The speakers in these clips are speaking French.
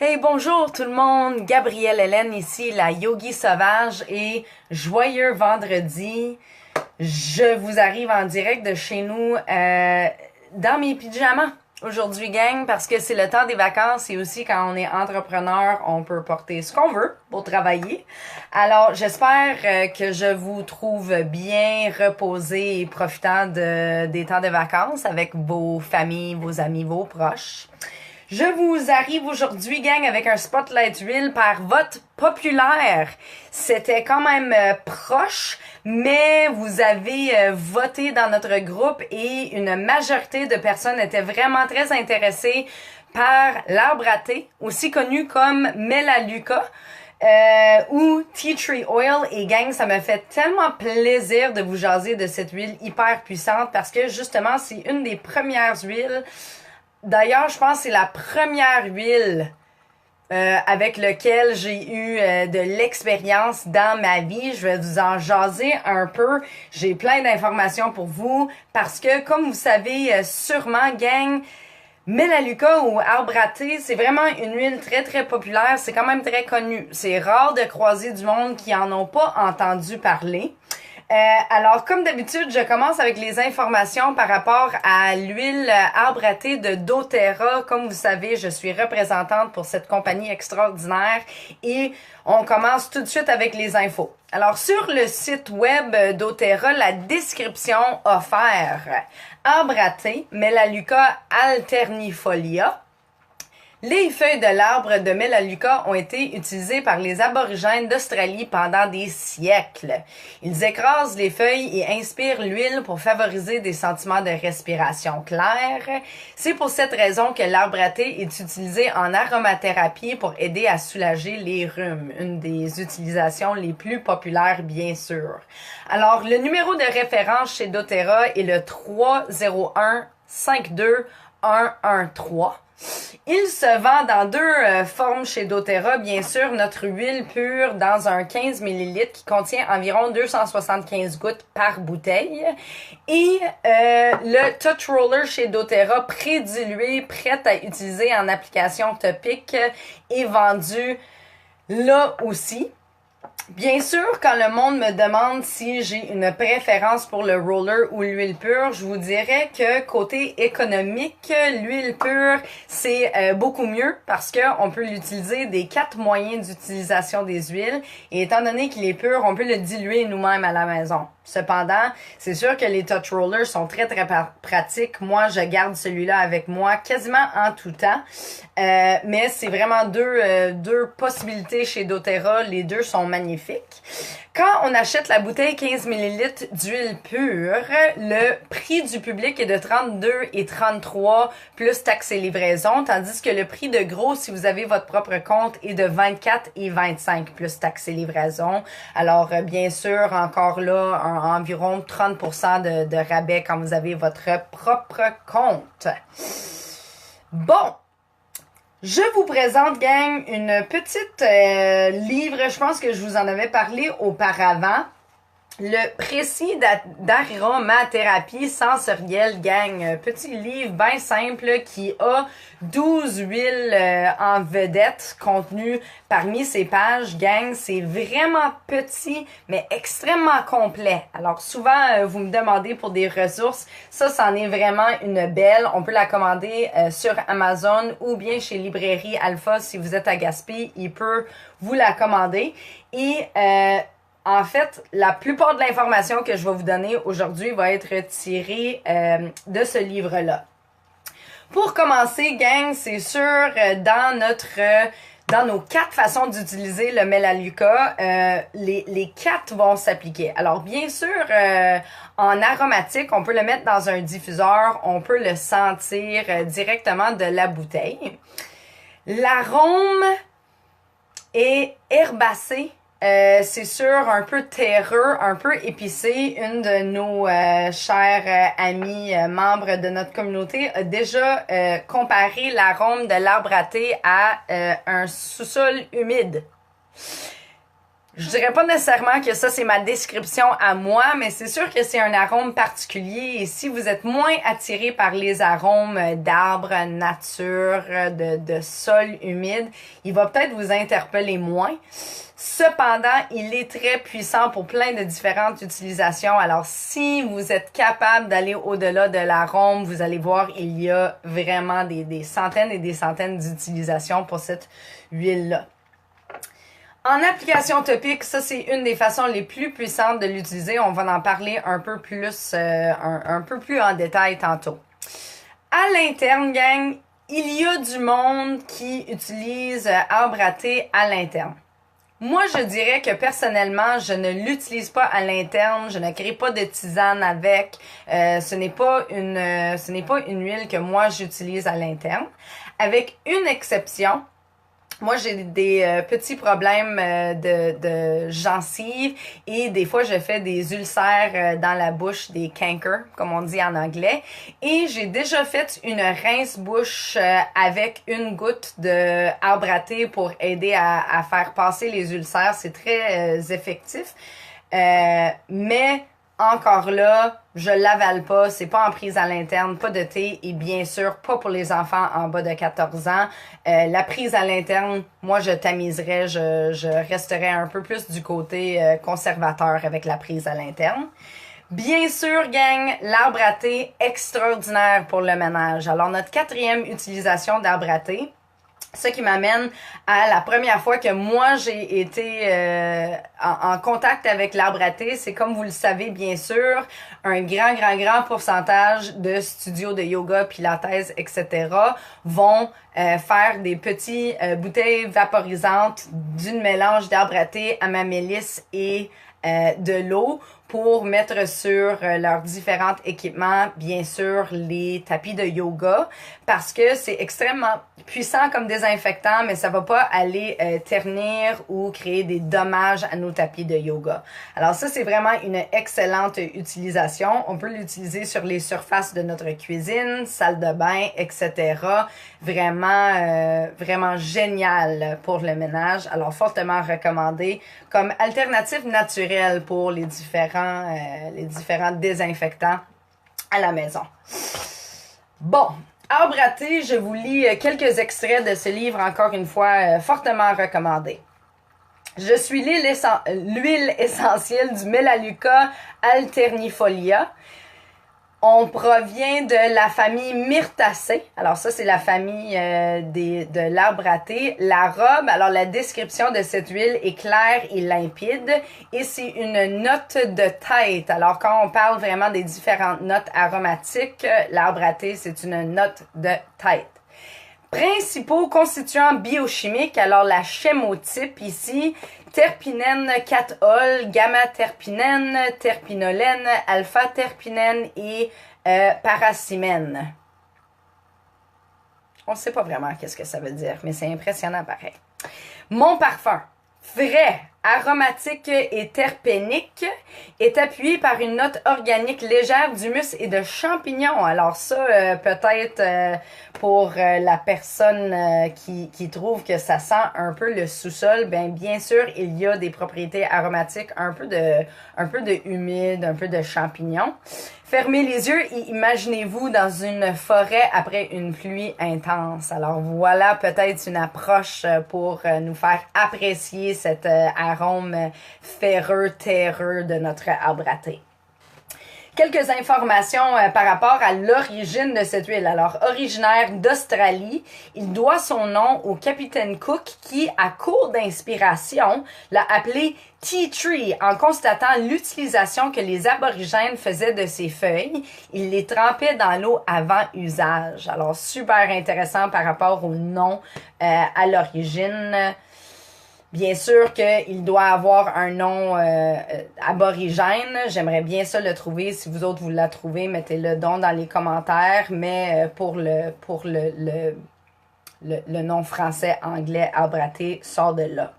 Hey, bonjour tout le monde, Gabrielle Hélène ici, la Yogi Sauvage et joyeux vendredi. Je vous arrive en direct de chez nous dans mes pyjamas aujourd'hui gang parce que c'est le temps des vacances et aussi quand on est entrepreneur, on peut porter ce qu'on veut pour travailler. Alors j'espère que je vous trouve bien reposés et profitant des temps de vacances avec vos familles, vos amis, vos proches. Je vous arrive aujourd'hui, gang, avec un spotlight reel par vote populaire. C'était quand même proche, mais vous avez voté dans notre groupe et une majorité de personnes étaient vraiment très intéressées par l'arbre à thé, aussi connu comme Melaleuca. Ou Tea Tree Oil. Et gang, ça me fait tellement plaisir de vous jaser de cette huile hyper puissante parce que justement, c'est une des premières huiles. D'ailleurs, je pense que c'est la première huile avec laquelle j'ai eu de l'expérience dans ma vie. Je vais vous en jaser un peu. J'ai plein d'informations pour vous parce que, comme vous savez sûrement, gang, Melaleuca ou arbre à thé, c'est vraiment une huile très très populaire. C'est quand même très connu. C'est rare de croiser du monde qui en ont pas entendu parler. Alors, comme d'habitude, je commence avec les informations par rapport à l'huile arbre à thé de doTERRA. Comme vous savez, je suis représentante pour cette compagnie extraordinaire et on commence tout de suite avec les infos. Alors, sur le site web doTERRA, la description offert arbre à thé, Melaleuca alternifolia. Les feuilles de l'arbre de Melaleuca ont été utilisées par les aborigènes d'Australie pendant des siècles. Ils écrasent les feuilles et inspirent l'huile pour favoriser des sentiments de respiration claire. C'est pour cette raison que l'arbre à thé est utilisé en aromathérapie pour aider à soulager les rhumes, une des utilisations les plus populaires bien sûr. Alors, le numéro de référence chez doTERRA est le 301 52 113. Il se vend dans deux formes chez doTERRA. Bien sûr, notre huile pure dans un 15 ml qui contient environ 275 gouttes par bouteille. Et le Touch Roller chez doTERRA prédilué, prêt à utiliser en application topique, est vendu là aussi. Bien sûr, quand le monde me demande si j'ai une préférence pour le roller ou l'huile pure, je vous dirais que côté économique, l'huile pure, c'est beaucoup mieux parce que on peut l'utiliser des 4 moyens d'utilisation des huiles. Et étant donné qu'il est pur, on peut le diluer nous-mêmes à la maison. Cependant, c'est sûr que les touch rollers sont très très pratiques. Moi, je garde celui-là avec moi quasiment en tout temps. Mais c'est vraiment deux possibilités chez doTERRA. Les deux sont magnifiques. Quand on achète la bouteille 15 ml d'huile pure, le prix du public est de 32,33 plus taxes et livraison, tandis que le prix de gros, si vous avez votre propre compte, est de 24,25 plus taxes et livraison. Alors, bien sûr, encore là, environ 30% de rabais quand vous avez votre propre compte. Bon. Je vous présente, gang, une petite livre, je pense que je vous en avais parlé auparavant. Le précis d'aromathérapie sensorielle, gang. Petit livre bien simple qui a 12 huiles en vedette contenues parmi ces pages, gang. C'est vraiment petit, mais extrêmement complet. Alors souvent, vous me demandez pour des ressources. Ça, c'en est vraiment une belle. On peut la commander sur Amazon ou bien chez Librairie Alpha si vous êtes à Gaspé. Il peut vous la commander. Et en fait, la plupart de l'information que je vais vous donner aujourd'hui va être tirée de ce livre-là. Pour commencer, gang, c'est sûr, dans nos 4 façons d'utiliser le Melaleuca, les 4 vont s'appliquer. Alors, bien sûr, en aromatique, on peut le mettre dans un diffuseur, on peut le sentir directement de la bouteille. L'arôme est herbacé. C'est sûr, un peu terreux, un peu épicé. Une de nos chers amis, membres de notre communauté, a déjà comparé l'arôme de l'arbre à thé à un sous-sol humide. Je dirais pas nécessairement que ça c'est ma description à moi, mais c'est sûr que c'est un arôme particulier et si vous êtes moins attiré par les arômes d'arbres, nature, de sol humide, il va peut-être vous interpeller moins. Cependant, il est très puissant pour plein de différentes utilisations. Alors, si vous êtes capable d'aller au-delà de l'arôme, vous allez voir, il y a vraiment des centaines et des centaines d'utilisations pour cette huile-là. En application topique, ça c'est une des façons les plus puissantes de l'utiliser. On va en parler un peu plus, un peu plus en détail tantôt. À l'interne, gang, il y a du monde qui utilise arbre à thé à l'interne. Moi, je dirais que personnellement, je ne l'utilise pas à l'interne, je ne crée pas de tisane avec. Ce n'est pas une huile que moi j'utilise à l'interne, avec une exception. Moi, j'ai des petits problèmes de gencives et des fois, je fais des ulcères dans la bouche, des cankers, comme on dit en anglais. Et j'ai déjà fait une rince-bouche avec une goutte de arbre à thé pour aider à faire passer les ulcères. C'est très effectif. Mais encore là, je l'avale pas, c'est pas en prise à l'interne, pas de thé et bien sûr pas pour les enfants en bas de 14 ans. La prise à l'interne, moi je tamiserais, je resterais un peu plus du côté conservateur avec la prise à l'interne. Bien sûr, gang, l'arbre à thé, extraordinaire pour le ménage. Alors notre quatrième utilisation d'arbre à thé, ce qui m'amène à la première fois que moi j'ai été en contact avec l'arbre à thé, c'est comme vous le savez bien sûr, un grand pourcentage de studios de yoga, pilates, etc. vont faire des petits bouteilles vaporisantes d'une mélange d'arbre à thé, amamélisse et de l'eau pour mettre sur leurs différents équipements, bien sûr, les tapis de yoga, parce que c'est extrêmement puissant comme désinfectant, mais ça va pas aller ternir ou créer des dommages à nos tapis de yoga. Alors ça, c'est vraiment une excellente utilisation. On peut l'utiliser sur les surfaces de notre cuisine, salle de bain, etc. Vraiment génial pour le ménage. Alors, fortement recommandé comme alternative naturelle pour les différents désinfectants à la maison. Bon, arbre à thé, je vous lis quelques extraits de ce livre, encore une fois, fortement recommandé. Je suis l'huile essentielle du Melaleuca alternifolia. On provient de la famille Myrtacées. Alors ça, c'est la famille de l'arbre à thé. La robe, alors la description de cette huile est claire et limpide. Et c'est une note de tête. Alors quand on parle vraiment des différentes notes aromatiques, l'arbre à thé, c'est une note de tête. Principaux constituants biochimiques, alors la chémotype ici, terpinène 4-ol, gamma-terpinène, terpinolène, alpha-terpinène et paracimène. On ne sait pas vraiment qu'est-ce que ça veut dire, mais c'est impressionnant pareil. Mon parfum, frais, aromatique et terpénique, est appuyé par une note organique légère d'humus et de champignons. Alors ça, peut-être pour la personne qui trouve que ça sent un peu le sous-sol, bien sûr, il y a des propriétés aromatiques, un peu de humide, un peu de champignons. Fermez les yeux et imaginez-vous dans une forêt après une pluie intense. Alors voilà peut-être une approche pour nous faire apprécier cet arôme ferreux, terreux de notre arbre à thé. Quelques informations par rapport à l'origine de cette huile. Alors, originaire d'Australie, il doit son nom au capitaine Cook qui, à court d'inspiration, l'a appelé Tea Tree en constatant l'utilisation que les aborigènes faisaient de ses feuilles. Ils les trempaient dans l'eau avant usage. Alors, super intéressant par rapport au nom à l'origine. Bien sûr qu'il doit avoir un nom aborigène. J'aimerais bien ça le trouver. Si vous autres vous la trouvez, mettez-le donc dans les commentaires. Mais pour le nom français, anglais, arbre à thé sort de là.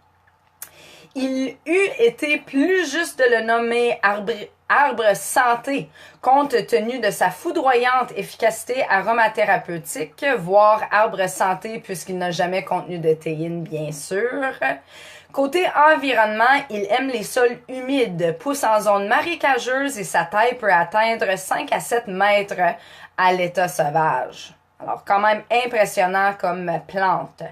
Il eût été plus juste de le nommer Arbre santé, compte tenu de sa foudroyante efficacité aromathérapeutique, voire arbre santé puisqu'il n'a jamais contenu de théine, bien sûr. Côté environnement, il aime les sols humides, pousse en zone marécageuse et sa taille peut atteindre 5 à 7 mètres à l'état sauvage. Alors quand même impressionnant comme plante.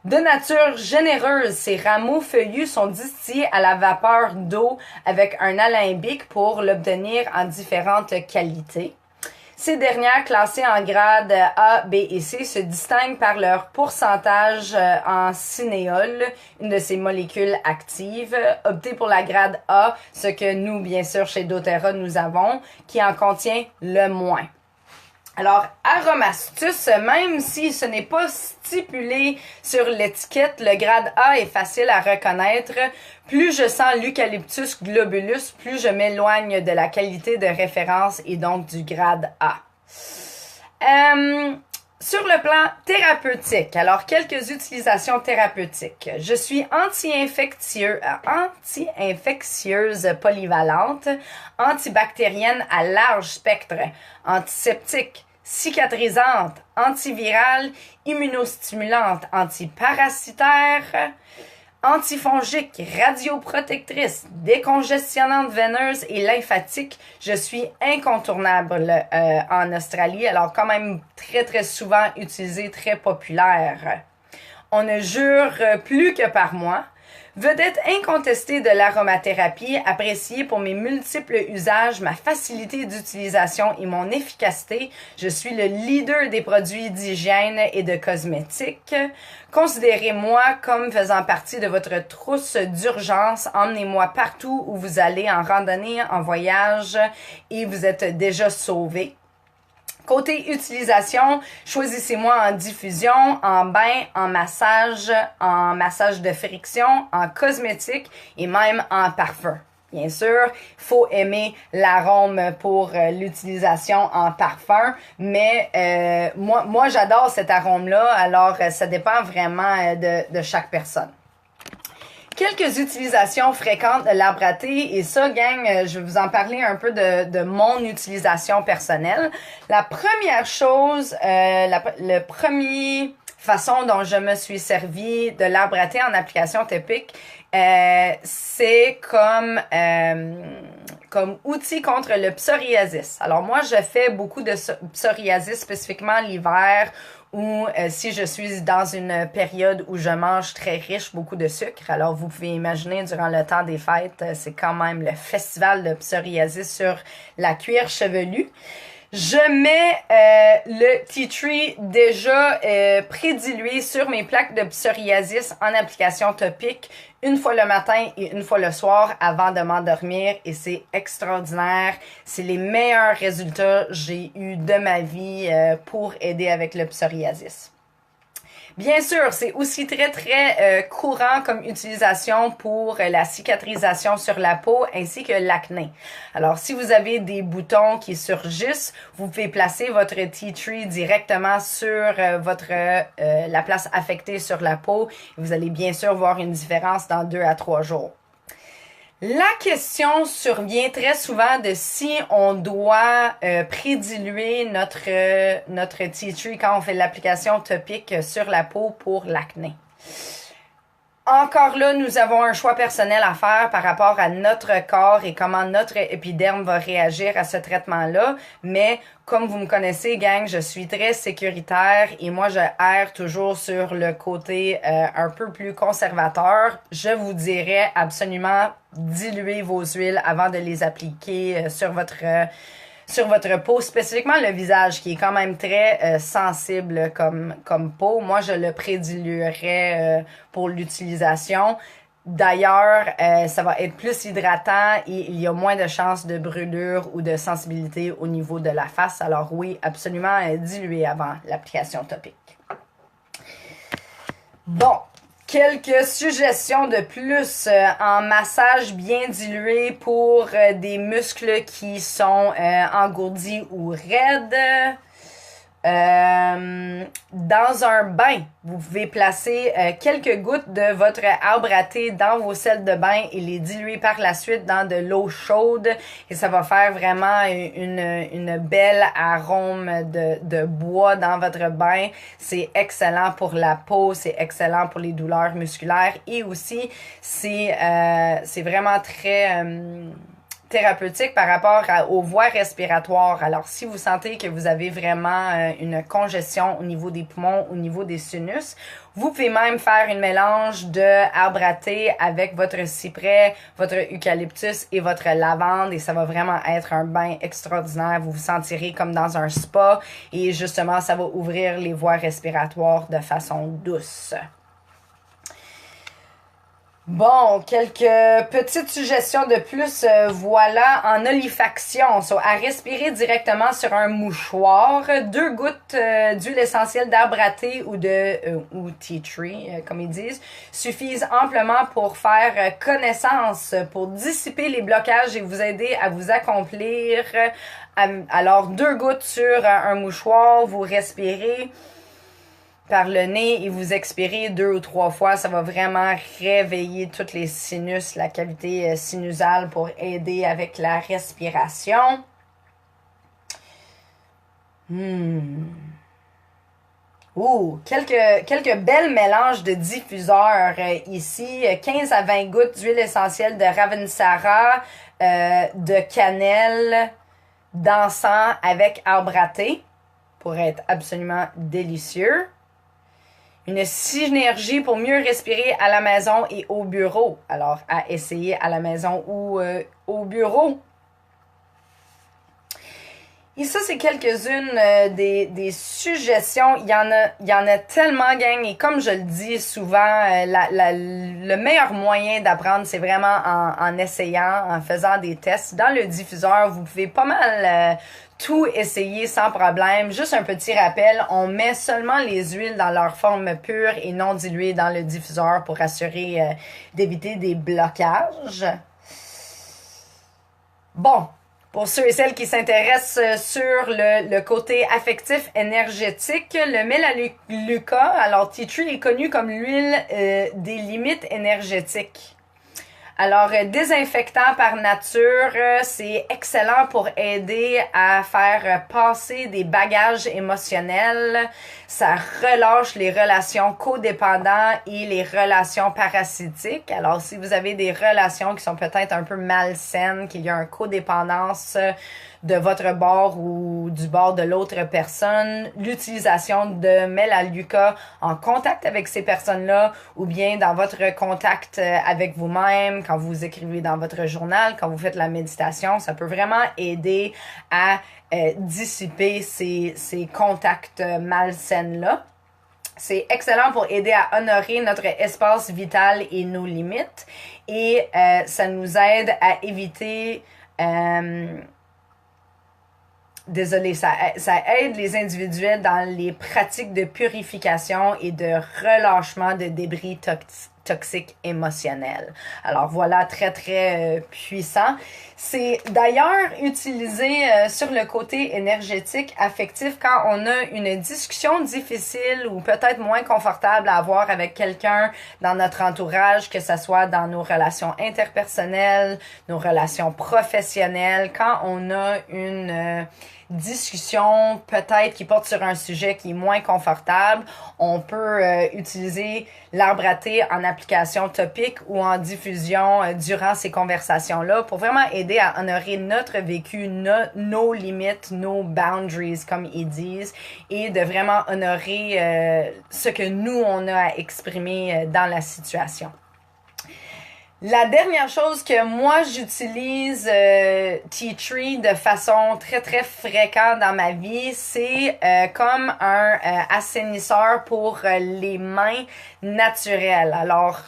De nature généreuse, ses rameaux feuillus sont distillés à la vapeur d'eau avec un alembic pour l'obtenir en différentes qualités. Ces dernières, classées en grades A, B et C, se distinguent par leur pourcentage en cinéole, une de ces molécules actives. Optez pour la grade A, ce que nous, bien sûr, chez doTERRA, nous avons, qui en contient le moins. Alors, Aromastus, même si ce n'est pas stipulé sur l'étiquette, le grade A est facile à reconnaître. Plus je sens l'Eucalyptus globulus, plus je m'éloigne de la qualité de référence et donc du grade A. Sur le plan thérapeutique, alors quelques utilisations thérapeutiques. Je suis anti-infectieuse polyvalente, antibactérienne à large spectre, antiseptique, cicatrisante, antivirale, immunostimulante, antiparasitaire, antifongique, radioprotectrice, décongestionnante veineuse et lymphatique. Je suis incontournable en Australie, alors quand même très souvent utilisée, très populaire. On ne jure plus que par moi. Vedette incontestée de l'aromathérapie, appréciée pour mes multiples usages, ma facilité d'utilisation et mon efficacité, je suis le leader des produits d'hygiène et de cosmétiques. Considérez-moi comme faisant partie de votre trousse d'urgence. Emmenez-moi partout où vous allez en randonnée, en voyage et vous êtes déjà sauvé. Côté utilisation, choisissez-moi en diffusion, en bain, en massage de friction, en cosmétique et même en parfum. Bien sûr, il faut aimer l'arôme pour l'utilisation en parfum, mais moi j'adore cet arôme-là, alors ça dépend vraiment de chaque personne. Quelques utilisations fréquentes de l'arbre à thé, et ça, gang, je vais vous en parler un peu de mon utilisation personnelle. La première chose, le premier façon dont je me suis servi de l'arbre à thé en application topique, c'est comme outil contre le psoriasis. Alors moi, je fais beaucoup de psoriasis, spécifiquement l'hiver, ou si je suis dans une période où je mange très riche, beaucoup de sucre. Alors vous pouvez imaginer, durant le temps des fêtes, c'est quand même le festival de psoriasis sur la cuir chevelue. Je mets le tea tree déjà prédilué sur mes plaques de psoriasis en application topique une fois le matin et une fois le soir avant de m'endormir et c'est extraordinaire. C'est les meilleurs résultats que j'ai eu de ma vie pour aider avec le psoriasis. Bien sûr, c'est aussi très courant comme utilisation pour la cicatrisation sur la peau ainsi que l'acné. Alors, si vous avez des boutons qui surgissent, vous pouvez placer votre tea tree directement sur la place affectée sur la peau. Vous allez bien sûr voir une différence dans 2 à 3 jours. La question survient très souvent de si on doit prédiluer notre tea tree quand on fait l'application topique sur la peau pour l'acné. Encore là, nous avons un choix personnel à faire par rapport à notre corps et comment notre épiderme va réagir à ce traitement-là. Mais comme vous me connaissez, gang, je suis très sécuritaire et moi, je erre toujours sur le côté un peu plus conservateur. Je vous dirais absolument diluer vos huiles avant de les appliquer sur votre peau, spécifiquement le visage qui est quand même très sensible comme peau. Moi, je le prédiluerais pour l'utilisation. D'ailleurs, ça va être plus hydratant et il y a moins de chances de brûlure ou de sensibilité au niveau de la face. Alors oui, absolument diluer avant l'application topique. Bon. Quelques suggestions de plus en massage bien dilué pour des muscles qui sont engourdis ou raides. Dans un bain, vous pouvez placer quelques gouttes de votre arbre à thé dans vos sels de bain et les diluer par la suite dans de l'eau chaude et ça va faire vraiment une belle arôme de bois dans votre bain. C'est excellent pour la peau, c'est excellent pour les douleurs musculaires et aussi c'est vraiment très thérapeutique par rapport aux voies respiratoires. Alors, si vous sentez que vous avez vraiment une congestion au niveau des poumons, au niveau des sinus, vous pouvez même faire un mélange de arbre à thé avec votre cyprès, votre eucalyptus et votre lavande et ça va vraiment être un bain extraordinaire. Vous vous sentirez comme dans un spa et justement, ça va ouvrir les voies respiratoires de façon douce. Bon, quelques petites suggestions de plus, voilà, en olifaction, à respirer directement sur un mouchoir, 2 gouttes d'huile essentielle d'arbre à thé ou tea tree, comme ils disent, suffisent amplement pour faire connaissance, pour dissiper les blocages et vous aider à vous accomplir. Alors, 2 gouttes sur un mouchoir, vous respirez par le nez et vous expirez 2 ou 3 fois, ça va vraiment réveiller toutes les sinus, la cavité sinusale pour aider avec la respiration. Quelques belles mélanges de diffuseurs ici. 15 à 20 gouttes d'huile essentielle de Ravensara, de cannelle, d'encens avec arbre à thé pour être absolument délicieux. Une synergie pour mieux respirer à la maison et au bureau. Alors, à essayer à la maison ou au bureau. Et ça, c'est quelques-unes des suggestions. Il y en a tellement, gang. Et comme je le dis souvent, le meilleur moyen d'apprendre, c'est vraiment en essayant, en faisant des tests. Dans le diffuseur, vous pouvez pas mal tout essayer sans problème. Juste un petit rappel, on met seulement les huiles dans leur forme pure et non diluée dans le diffuseur pour assurer d'éviter des blocages. Bon. Pour ceux et celles qui s'intéressent sur le côté affectif énergétique, le Melaleuca, alors tea tree est connu comme l'huile des limites énergétiques. Alors, désinfectant par nature, c'est excellent pour aider à faire passer des bagages émotionnels. Ça relâche les relations codépendantes et les relations parasitiques. Alors, si vous avez des relations qui sont peut-être un peu malsaines, qu'il y a une codépendance de votre bord ou du bord de l'autre personne, l'utilisation de Melaleuca en contact avec ces personnes-là ou bien dans votre contact avec vous-même, quand vous écrivez dans votre journal, quand vous faites la méditation, ça peut vraiment aider à dissiper ces contacts malsains-là. C'est excellent pour aider à honorer notre espace vital et nos limites et ça nous aide à éviter ça aide les individuels dans les pratiques de purification et de relâchement de débris toxiques émotionnels. Alors voilà, très très puissant. C'est d'ailleurs utilisé sur le côté énergétique affectif quand on a une discussion difficile ou peut-être moins confortable à avoir avec quelqu'un dans notre entourage, que ce soit dans nos relations interpersonnelles, nos relations professionnelles, quand on a une discussion peut-être qui porte sur un sujet qui est moins confortable, on peut utiliser l'arbre à thé en application topique ou en diffusion durant ces conversations-là pour vraiment aider à honorer notre vécu, nos limites, nos boundaries, comme ils disent, et de vraiment honorer ce que nous, on a à exprimer dans la situation. La dernière chose que moi j'utilise tea tree de façon très très fréquente dans ma vie, c'est comme un assainisseur pour les mains naturelles. Alors,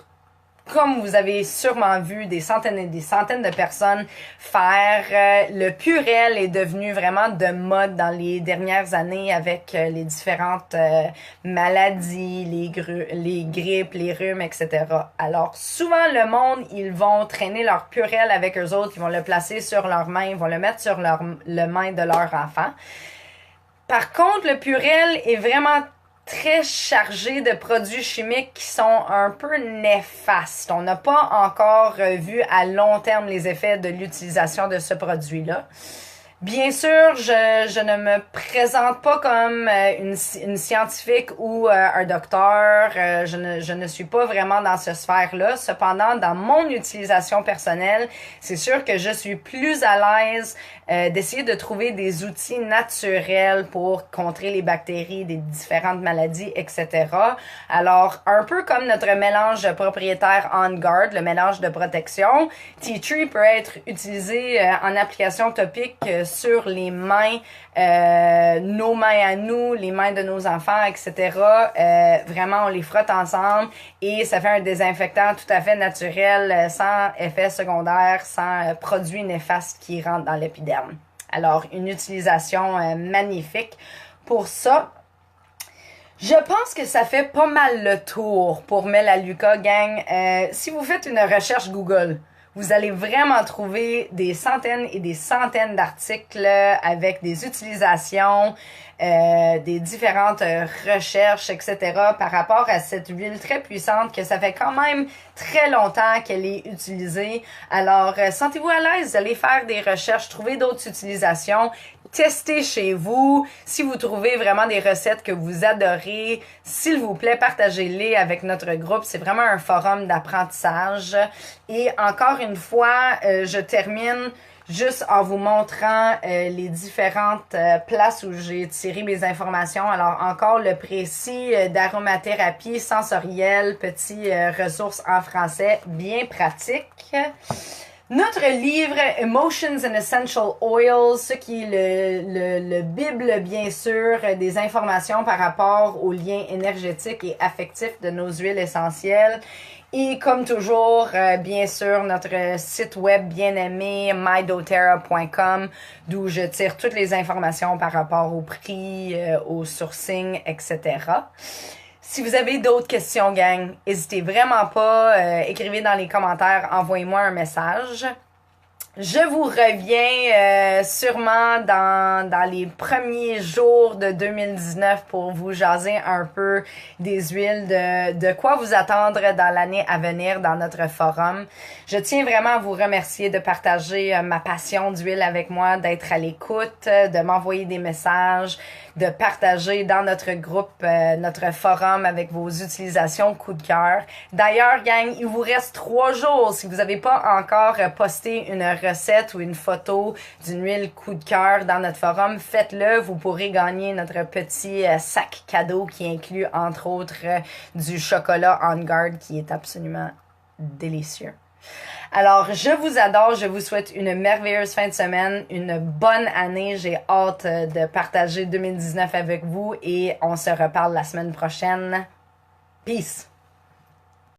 comme vous avez sûrement vu des centaines et des centaines de personnes faire, le Purell est devenu vraiment de mode dans les dernières années avec les différentes maladies, les grippes, les rhumes, etc. Alors, souvent, le monde, ils vont traîner leur Purell avec eux autres, ils vont le placer sur leurs mains, ils vont le mettre sur le main de leur enfant. Par contre, le Purell est vraiment très chargé de produits chimiques qui sont un peu néfastes. On n'a pas encore vu à long terme les effets de l'utilisation de ce produit-là. Bien sûr, je ne me présente pas comme une scientifique ou un docteur. Je ne suis pas vraiment dans ce sphère-là. Cependant, dans mon utilisation personnelle, c'est sûr que je suis plus à l'aise d'essayer de trouver des outils naturels pour contrer les bactéries des différentes maladies, etc. Alors, un peu comme notre mélange propriétaire On Guard, le mélange de protection, Tea Tree peut être utilisé en application topique sur les mains, nos mains à nous, les mains de nos enfants, etc. Vraiment, on les frotte ensemble et ça fait un désinfectant tout à fait naturel, sans effet secondaire, sans produits néfastes qui rentrent dans l'épiderme. Alors, une utilisation magnifique pour ça. Je pense que ça fait pas mal le tour pour Melaleuca, gang. Si vous faites une recherche Google, vous allez vraiment trouver des centaines et des centaines d'articles avec des utilisations, des différentes recherches, etc. par rapport à cette huile très puissante que ça fait quand même très longtemps qu'elle est utilisée. Alors, sentez-vous à l'aise d'aller faire des recherches, trouver d'autres utilisations, testez chez vous. Si vous trouvez vraiment des recettes que vous adorez, s'il vous plaît, partagez-les avec notre groupe. C'est vraiment un forum d'apprentissage. Et encore une fois, je termine juste en vous montrant les différentes places où j'ai tiré mes informations. Alors, encore le précis d'aromathérapie sensorielle, petit ressources en français, bien pratique. Notre livre Emotions and Essential Oils, ce qui est le Bible, bien sûr, des informations par rapport aux liens énergétiques et affectifs de nos huiles essentielles. Et comme toujours, bien sûr, notre site web bien-aimé, mydoterra.com, d'où je tire toutes les informations par rapport au prix, au sourcing, etc. Si vous avez d'autres questions, gang, n'hésitez vraiment pas. Écrivez dans les commentaires, envoyez-moi un message. Je vous reviens sûrement dans les premiers jours de 2019 pour vous jaser un peu des huiles, de quoi vous attendre dans l'année à venir dans notre forum. Je tiens vraiment à vous remercier de partager ma passion d'huile avec moi, d'être à l'écoute, de m'envoyer des messages, de partager dans notre groupe, notre forum avec vos utilisations coup de cœur. D'ailleurs, gang, il vous reste 3 jours. Si vous n'avez pas encore posté une recette ou une photo d'une huile coup de cœur dans notre forum, faites-le. Vous pourrez gagner notre petit sac cadeau qui inclut, entre autres, du chocolat On Guard qui est absolument délicieux. Alors, je vous adore, je vous souhaite une merveilleuse fin de semaine, une bonne année. J'ai hâte de partager 2019 avec vous et on se reparle la semaine prochaine. Peace!